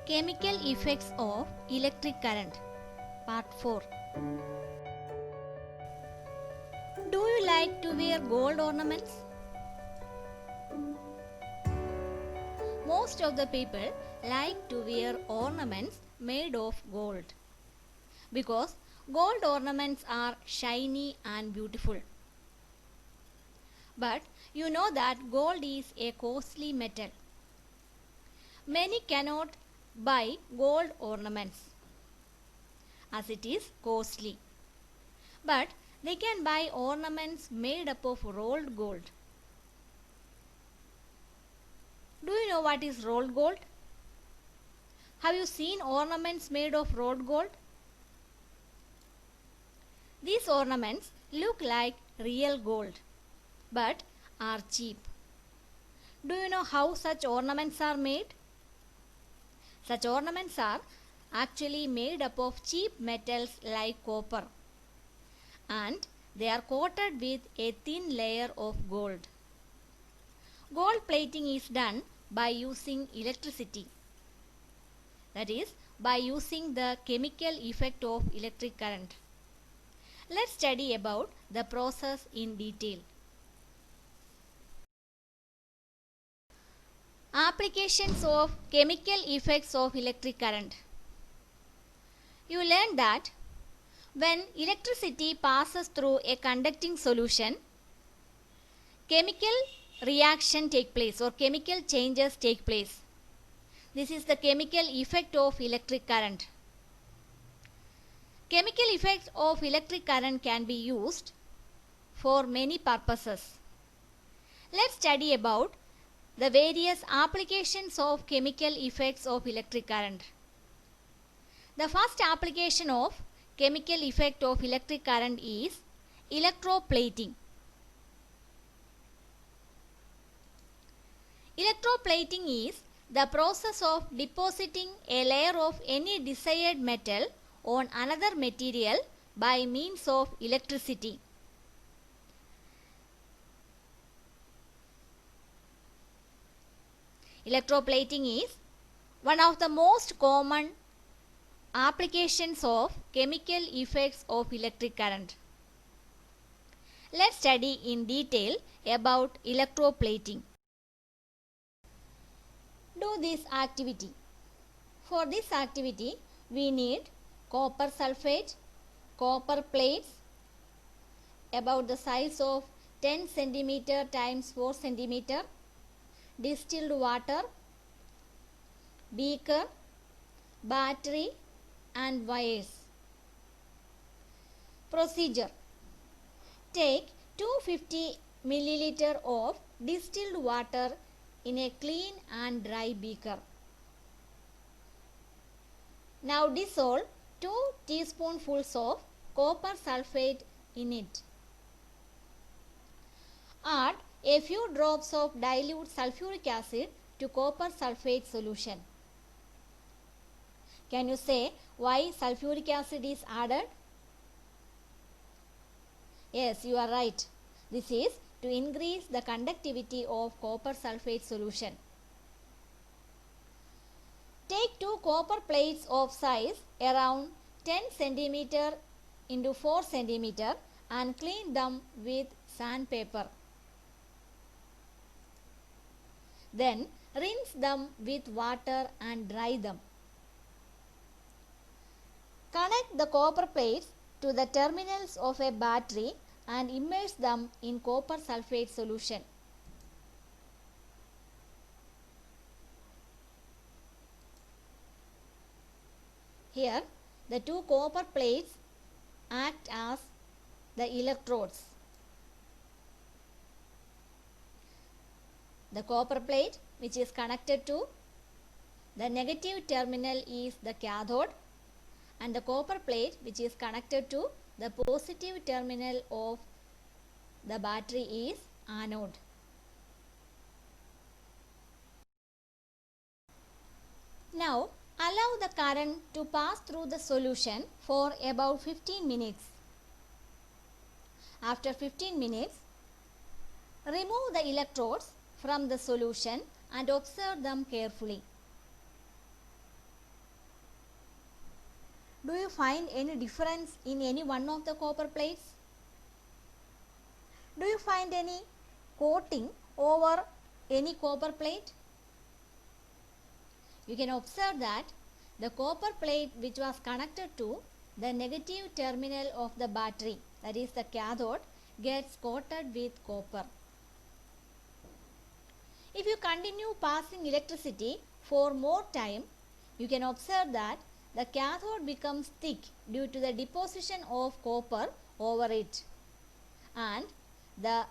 Chemical effects of electric current, Part 4. Do you like to wear gold ornaments? Most of the people like to wear ornaments made of gold because gold ornaments are shiny and beautiful. But you know that gold is a costly metal. Many cannot buy gold ornaments as it is costly. But they can buy ornaments made up of rolled gold. Do you know what is rolled gold? Have you seen ornaments made of rolled gold? These ornaments look like real gold but are cheap. Do you know how such ornaments are made? Such ornaments are actually made up of cheap metals like copper, and they are coated with a thin layer of gold. Gold plating is done by using electricity, that is, by using the chemical effect of electric current. Let's study about the process in detail. Applications of chemical effects of electric current. You learned that when electricity passes through a conducting solution, chemical reaction take place or chemical changes take place. This is the chemical effect of electric current. Chemical effects of electric current can be used for many purposes. Let's study about the various applications of chemical effects of electric current. The first application of chemical effect of electric current is electroplating. Electroplating is the process of depositing a layer of any desired metal on another material by means of electricity. Electroplating is one of the most common applications of chemical effects of electric current. Let's study in detail about electroplating. Do this activity. For this activity, we need copper sulfate, copper plates about the size of 10 cm times 4 cm, distilled water, beaker, battery and wires. Procedure. Take 250 ml of distilled water in a clean and dry beaker. Now dissolve 2 teaspoonfuls of copper sulfate in it. Add a few drops of dilute sulfuric acid to copper sulfate solution. Can you say why sulfuric acid is added? Yes, you are right. This is to increase the conductivity of copper sulfate solution. Take 2 copper plates of size around 10 cm into 4 cm and clean them with sandpaper. Then rinse them with water and dry them. Connect the copper plates to the terminals of a battery and immerse them in copper sulfate solution. Here, the 2 copper plates act as the electrodes. The copper plate, which is connected to the negative terminal, is the cathode, and the copper plate, which is connected to the positive terminal of the battery, is anode. Now allow the current to pass through the solution for about 15 minutes. After 15 minutes, remove the electrodes from the solution and observe them carefully. Do you find any difference in any one of the copper plates? Do you find any coating over any copper plate? You can observe that the copper plate which was connected to the negative terminal of the battery, that is the cathode, gets coated with copper. If you continue passing electricity for more time, you can observe that the cathode becomes thick due to the deposition of copper over it, and the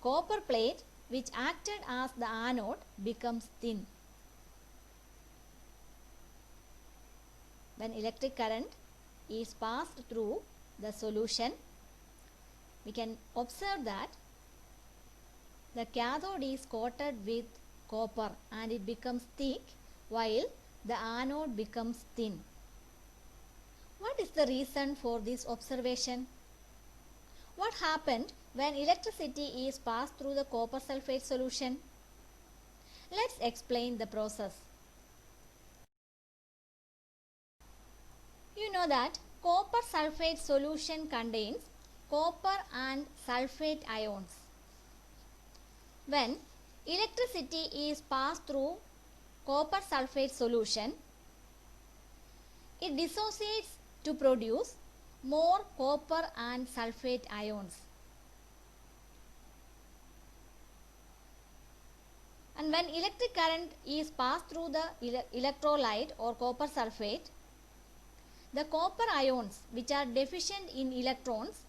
copper plate which acted as the anode becomes thin. When electric current is passed through the solution, we can observe that the cathode is coated with copper and it becomes thick while the anode becomes thin. What is the reason for this observation? What happened when electricity is passed through the copper sulfate solution? Let's explain the process. You know that copper sulfate solution contains copper and sulfate ions. When electricity is passed through copper sulfate solution, it dissociates to produce more copper and sulfate ions. And when electric current is passed through the electrolyte or copper sulfate, the copper ions which are deficient in electrons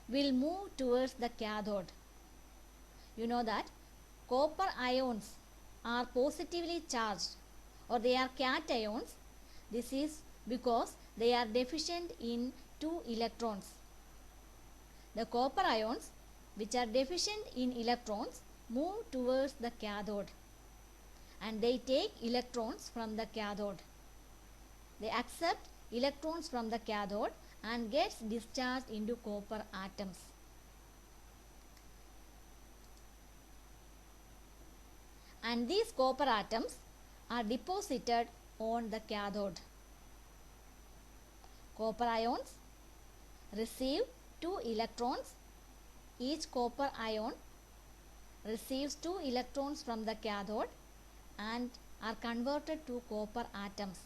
will move towards the cathode. You know that copper ions are positively charged or they are cations. This is because they are deficient in 2 electrons. The copper ions which are deficient in electrons move towards the cathode and they take electrons from the cathode. They accept electrons from the cathode and gets discharged into copper atoms. And these copper atoms are deposited on the cathode. Copper ions receive 2 electrons. Each copper ion receives 2 electrons from the cathode and are converted to copper atoms.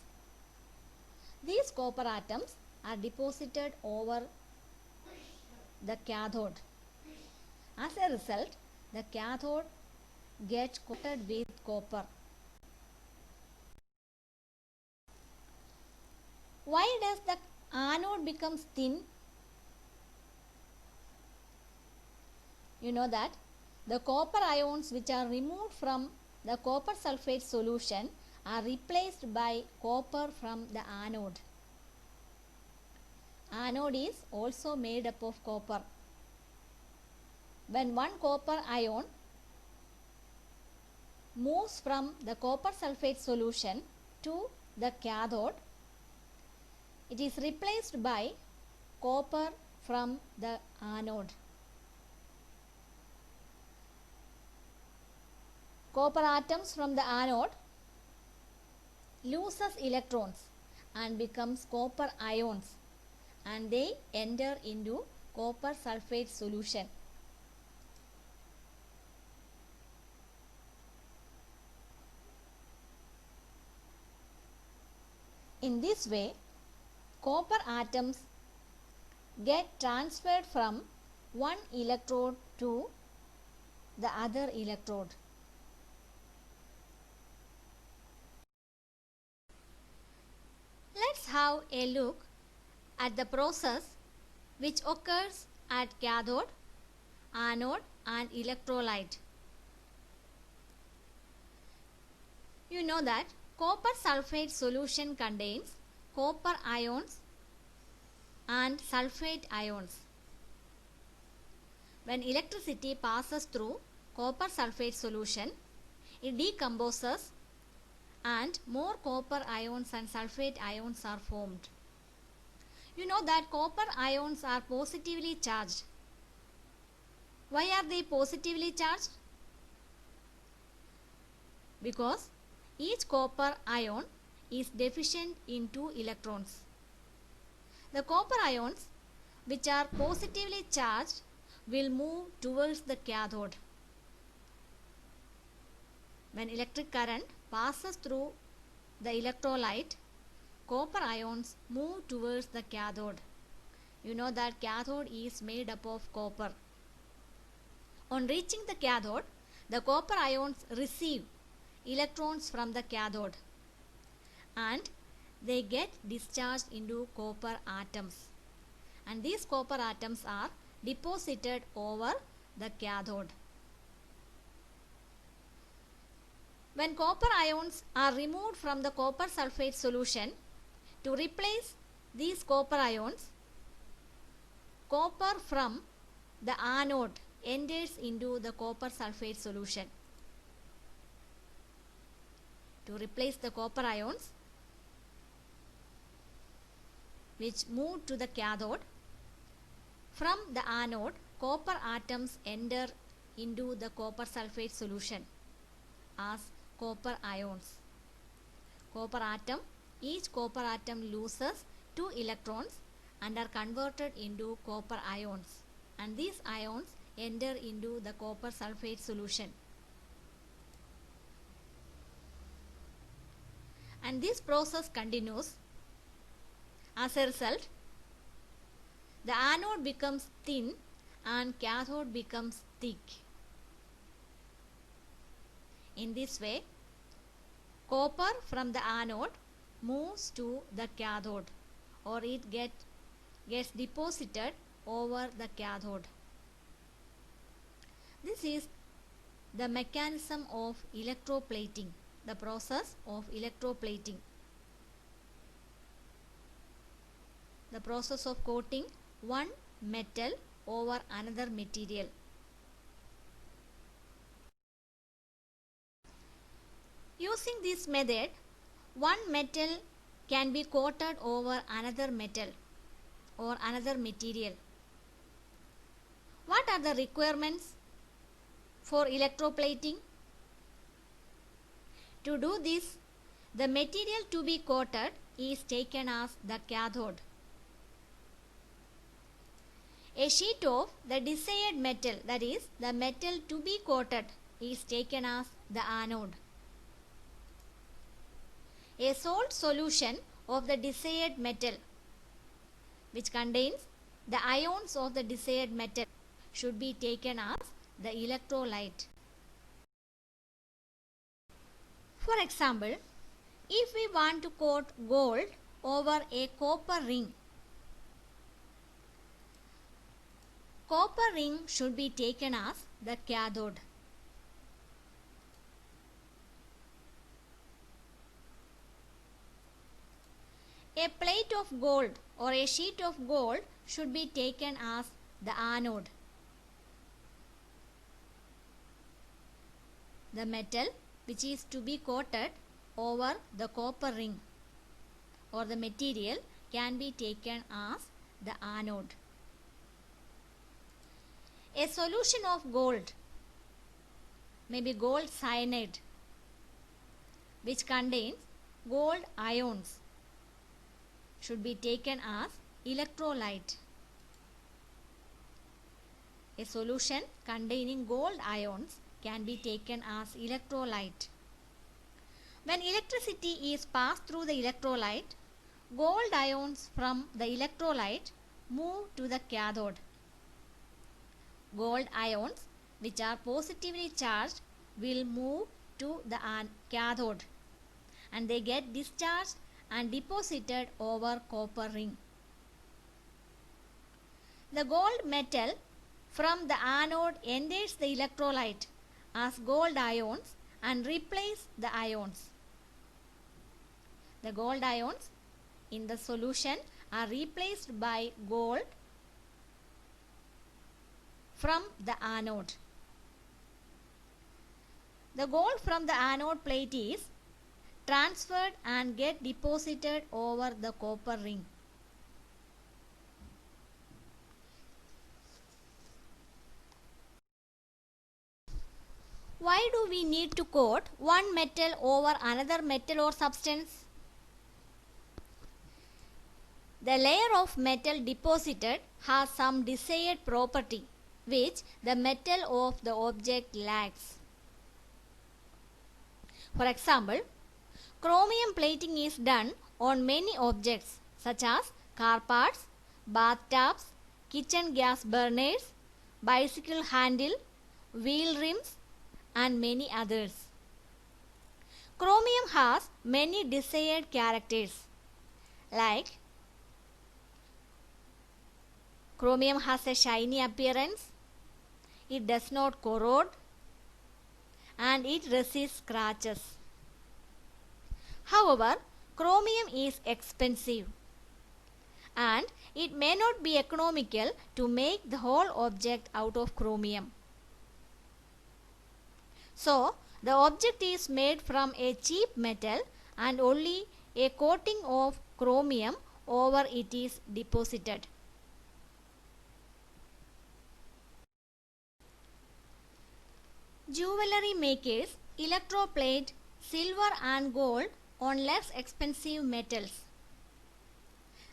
These copper atoms are deposited over the cathode. As a result, the cathode gets coated with copper. Why does the anode becomes thin? You know that the copper ions which are removed from the copper sulfate solution are replaced by copper from the anode. Anode is also made up of copper. When one copper ion moves from the copper sulfate solution to the cathode, it is replaced by copper from the anode. Copper atoms from the anode loses electrons and becomes copper ions and they enter into copper sulfate solution. In this way, copper atoms get transferred from one electrode to the other electrode. Let's have a look at the process which occurs at cathode, anode and electrolyte. You know that copper sulfate solution contains copper ions and sulfate ions. When electricity passes through copper sulfate solution, it decomposes and more copper ions and sulfate ions are formed. You know that copper ions are positively charged. Why are they positively charged? Because each copper ion is deficient in 2 electrons. The copper ions which are positively charged will move towards the cathode. When electric current passes through the electrolyte, copper ions move towards the cathode. You know that cathode is made up of copper. On reaching the cathode, the copper ions receive electrons from the cathode and they get discharged into copper atoms. And these copper atoms are deposited over the cathode. When copper ions are removed from the copper sulfate solution, to replace these copper ions, copper from the anode enters into the copper sulfate solution. To replace the copper ions which move to the cathode, from the anode copper atoms enter into the copper sulfate solution as copper ions. Each copper atom loses 2 electrons and are converted into copper ions, and these ions enter into the copper sulfate solution. And this process continues. As a result, the anode becomes thin and cathode becomes thick. In this way, copper from the anode moves to the cathode, or it gets deposited over the cathode. This is the mechanism of electroplating, the process of electroplating. The process of coating one metal over another material. Using this method, one metal can be coated over another metal or another material. What are the requirements for electroplating? To do this, the material to be coated is taken as the cathode. A sheet of the desired metal, that is, the metal to be coated, is taken as the anode. A salt solution of the desired metal, which contains the ions of the desired metal, should be taken as the electrolyte. For example, if we want to coat gold over a copper ring should be taken as the cathode. A plate of gold or a sheet of gold should be taken as the anode. The metal which is to be coated over the copper ring or the material can be taken as the anode. A solution of gold, maybe gold cyanide, which contains gold ions, should be taken as electrolyte. A solution containing gold ions can be taken as electrolyte. When electricity is passed through the electrolyte, gold ions from the electrolyte move to the cathode. Gold ions which are positively charged will move to the cathode and they get discharged and deposited over copper ring. The gold metal from the anode enters the electrolyte as gold ions and replace the ions. The gold ions in the solution are replaced by gold from the anode. The gold from the anode plate is transferred and get deposited over the copper ring. Why do we need to coat one metal over another metal or substance? The layer of metal deposited has some desired property which the metal of the object lacks. For example, chromium plating is done on many objects such as car parts, bathtubs, kitchen gas burners, bicycle handle, wheel rims, and many others. Chromium has many desired characters like chromium has a shiny appearance, it does not corrode, and it resists scratches. However, chromium is expensive and it may not be economical to make the whole object out of chromium. So, the object is made from a cheap metal and only a coating of chromium over it is deposited. Jewelry makers electroplate silver and gold on less expensive metals.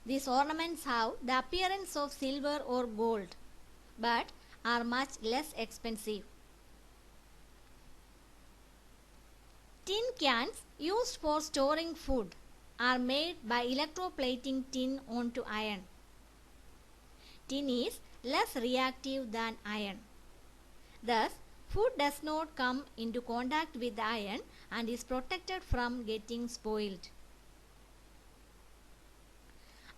These ornaments have the appearance of silver or gold but are much less expensive. Tin cans used for storing food are made by electroplating tin onto iron. Tin is less reactive than iron. Thus, food does not come into contact with the iron and is protected from getting spoiled.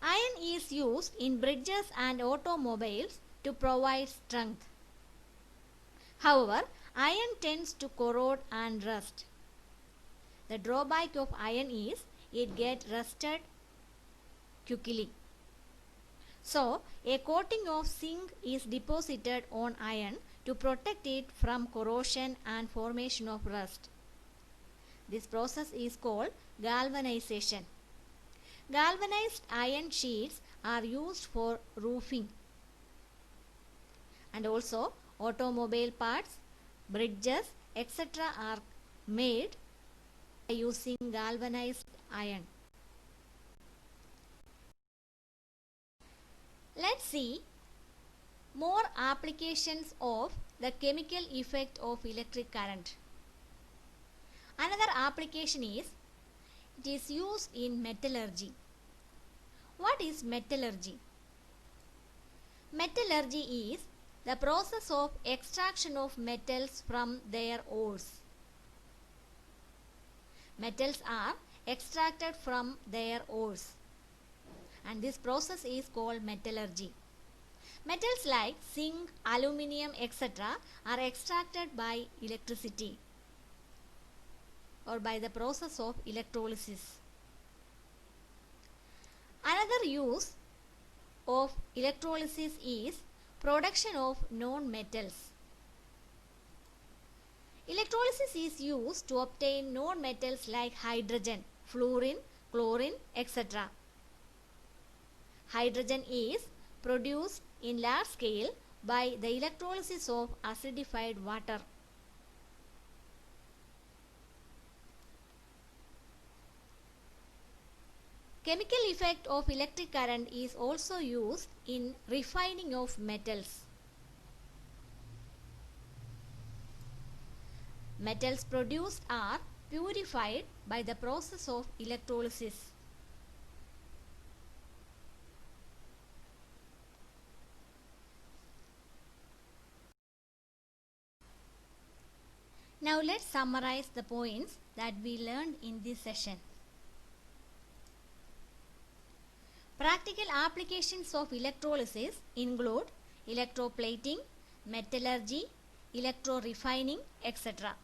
Iron is used in bridges and automobiles to provide strength. However, iron tends to corrode and rust. The drawback of iron is it gets rusted quickly. So, a coating of zinc is deposited on iron to protect it from corrosion and formation of rust. This process is called galvanization. Galvanized iron sheets are used for roofing. And also automobile parts, bridges, etc. are made by using galvanized iron. Let's see more applications of the chemical effect of electric current. Another application is it is used in metallurgy. What is metallurgy? Metallurgy is the process of extraction of metals from their ores. Metals are extracted from their ores and this process is called metallurgy. Metals like zinc, aluminium, etc. are extracted by electricity or by the process of electrolysis. Another use of electrolysis is production of non-metals. Electrolysis is used to obtain non-metals like hydrogen, fluorine, chlorine, etc. Hydrogen is produced in large scale by the electrolysis of acidified water. Chemical effect of electric current is also used in refining of metals. Metals produced are purified by the process of electrolysis. Now let's summarize the points that we learned in this session. Practical applications of electrolysis include electroplating, metallurgy, electro-refining, etc.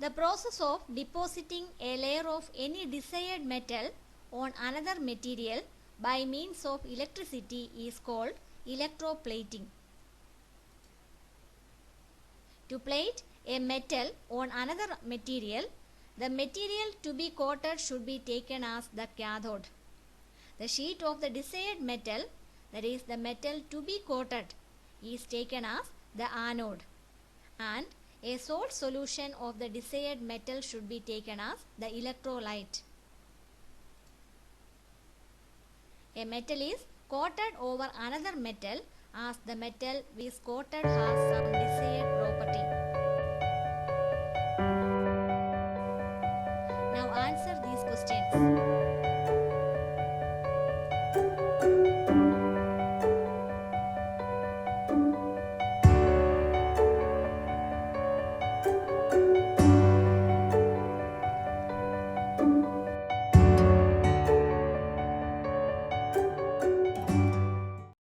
The process of depositing a layer of any desired metal on another material by means of electricity is called electroplating. To plate a metal on another material, the material to be coated should be taken as the cathode. The sheet of the desired metal, that is the metal to be coated, is taken as the anode, and a salt solution of the desired metal should be taken as the electrolyte. A metal is coated over another metal as the metal is coated has some desired